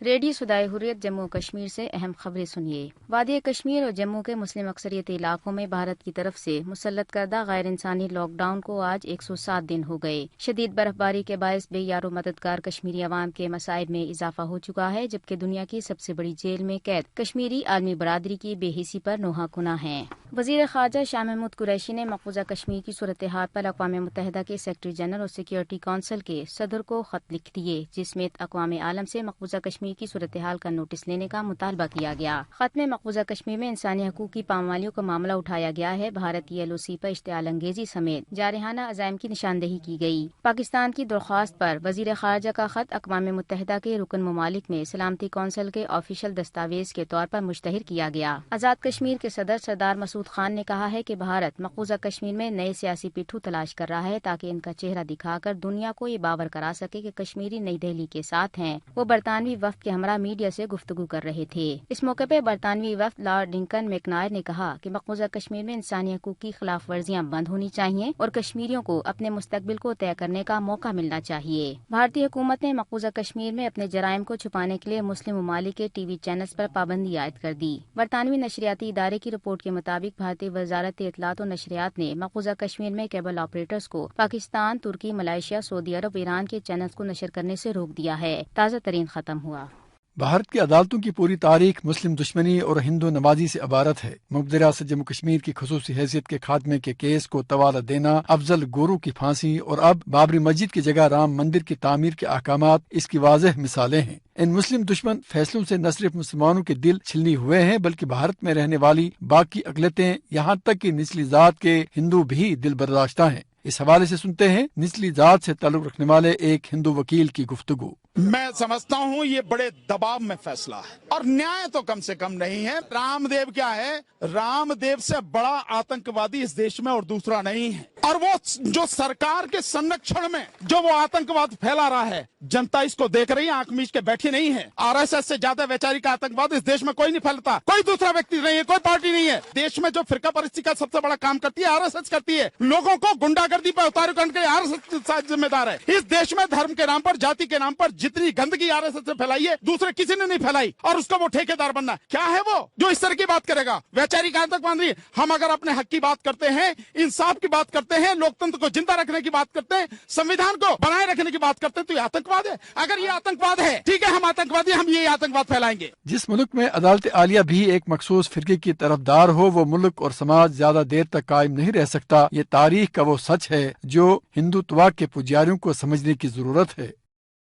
Radio صدائے حریت جموں کشمیر سے اہم خبریں سنیے۔ وادی کشمیر اور جموں کے مسلم اکثریتی علاقوں میں بھارت کی طرف سے مسلط کردہ غیر انسانی لاک ڈاؤن کو آج 107 دن ہو گئے۔ شدید برف باری کے باعث بے یار و مددگار کشمیری عوام کے مصائب میں اضافہ ہو چکا ہے، جبکہ دنیا کی سب سے بڑی جیل میں قید کشمیری عالمی برادری کی بے حسی پر نوحہ کناں ہیں۔ وزیر خارجہ شاہ محمود قریشی نے مقبوضہ کشمیر کی صورتحال پر اقوام متحدہ کے سیکرٹری جنرل اور سیکورٹی کونسل کے صدر کو خط لکھ دیے، جس میں اقوام عالم سے مقبوضہ کشمیر کی صورتحال کا نوٹس لینے کا مطالبہ کیا گیا۔ خط میں مقبوضہ کشمیر میں انسانی حقوق کی پامالیوں کا معاملہ اٹھایا گیا ہے۔ بھارت کی LOC پر اشتعال انگیزی سمیت جارحانہ عزائم کی نشاندہی کی گئی۔ پاکستان کی درخواست پر وزیر خارجہ کا خط اقوام متحدہ کے رکن ممالک میں سلامتی کونسل کے آفیشل دستاویز کے طور پر مشتہر کیا گیا۔ آزاد کشمیر کے صدر سردار مسعود خان نے کہا ہے کہ بھارت مقبوضہ کشمیر میں نئے سیاسی پیٹھو تلاش کر رہا ہے تاکہ ان کا چہرہ دکھا کر دنیا کو یہ باور کرا سکے کہ کشمیری نئی دہلی کے ساتھ ہیں۔ وہ برطانوی وفد کے ہمراہ میڈیا سے گفتگو کر رہے تھے۔ اس موقع پہ برطانوی وفد لارڈ ڈنکن میکنائر نے کہا کہ مقبوضہ کشمیر میں انسانی حقوق کی خلاف ورزیاں بند ہونی چاہیے اور کشمیریوں کو اپنے مستقبل کو طے کرنے کا موقع ملنا چاہیے۔ بھارتی حکومت نے مقبوضہ کشمیر میں اپنے جرائم کو چھپانے کے لیے مسلم ممالک کے TV چینلز پر پابندی عائد کر دی۔ برطانوی نشریاتی ادارے کی رپورٹ کے مطابق بھارتی وزارت اطلاعات و نشریات نے مقبوضہ کشمیر میں کیبل آپریٹرز کو پاکستان، ترکی، ملائیشیا، سعودی عرب، ایران کے چینلز کو نشر کرنے سے روک دیا ہے۔ تازہ ترین ختم ہوا۔ بھارت کی عدالتوں کی پوری تاریخ مسلم دشمنی اور ہندو نوازی سے عبارت ہے۔ مقبوضہ ریاست جموں کشمیر کی خصوصی حیثیت کے خاتمے کے کیس کو طوالت دینا، افضل گورو کی پھانسی اور اب بابری مسجد کی جگہ رام مندر کی تعمیر کے احکامات اس کی واضح مثالیں ہیں۔ ان مسلم دشمن فیصلوں سے نہ صرف مسلمانوں کے دل چھلنی ہوئے ہیں بلکہ بھارت میں رہنے والی باقی اقلیتیں یہاں تک کہ نچلی ذات کے ہندو بھی دل برداشتہ ہیں۔ اس حوالے سے سنتے ہیں نچلی ذات سے تعلق رکھنے والے ایک ہندو وکیل کی گفتگو۔ میں سمجھتا ہوں یہ بڑے دباؤ میں فیصلہ ہے اور نیائے تو کم سے کم نہیں ہے۔ رام دیو کیا ہے؟ رام دیو سے بڑا آتنکوادی اس دیش میں اور دوسرا نہیں ہے، اور وہ جو سرکار کے سنرکشن میں جو وہ آتنکواد پھیلا رہا ہے، جنتا اس کو دیکھ رہی ہے، آنکھ میچ کے بیٹھی نہیں ہے۔ RSS سے زیادہ ویچارک آتنکواد اس دیش میں کوئی نہیں پھیلتا، کوئی دوسرا ویکتی نہیں ہے، کوئی پارٹی نہیں ہے۔ دیش میں جو فرقہ پرستی کا سب سے بڑا کام کرتی ہے RSS کرتی ہے، لوگوں کو گنڈا گردی پر اتارے کرنے کے RSS ذمہ دار ہے۔ اس دیش میں دھرم کے نام پر، جاتی کے نام پر جتنی گندگی RSS سے پھیلائی ہے دوسرے کسی نے نہیں پھیلائی، اور اس کو وہ ٹھیکیدار بننا کیا ہے وہ جو اس طرح کی بات کرے گا؟ ویچارک آتنکوادی۔ ہم اگر اپنے حق کی بات کرتے ہیں، انصاف کی بات کرتے ہیں، لوکتنتر کو زندہ رکھنے کی بات کرتے ہیں، سنویدھان کو بنائے رکھنے کی بات کرتے ہیں، تو یہ آتنکواد ہے؟ اگر یہ آتنکواد ہے ٹھیک ہے، ہم آتنکوادی، ہم یہ آتنکواد پھیلائیں گے۔ جس ملک میں عدالت عالیہ بھی ایک مخصوص فرقے کی طرفدار ہو، وہ ملک اور سماج زیادہ دیر تک قائم نہیں رہ سکتا۔ یہ تاریخ کا وہ سچ ہے جو ہندوتوا کے پجاریوں کو سمجھنے کی ضرورت ہے۔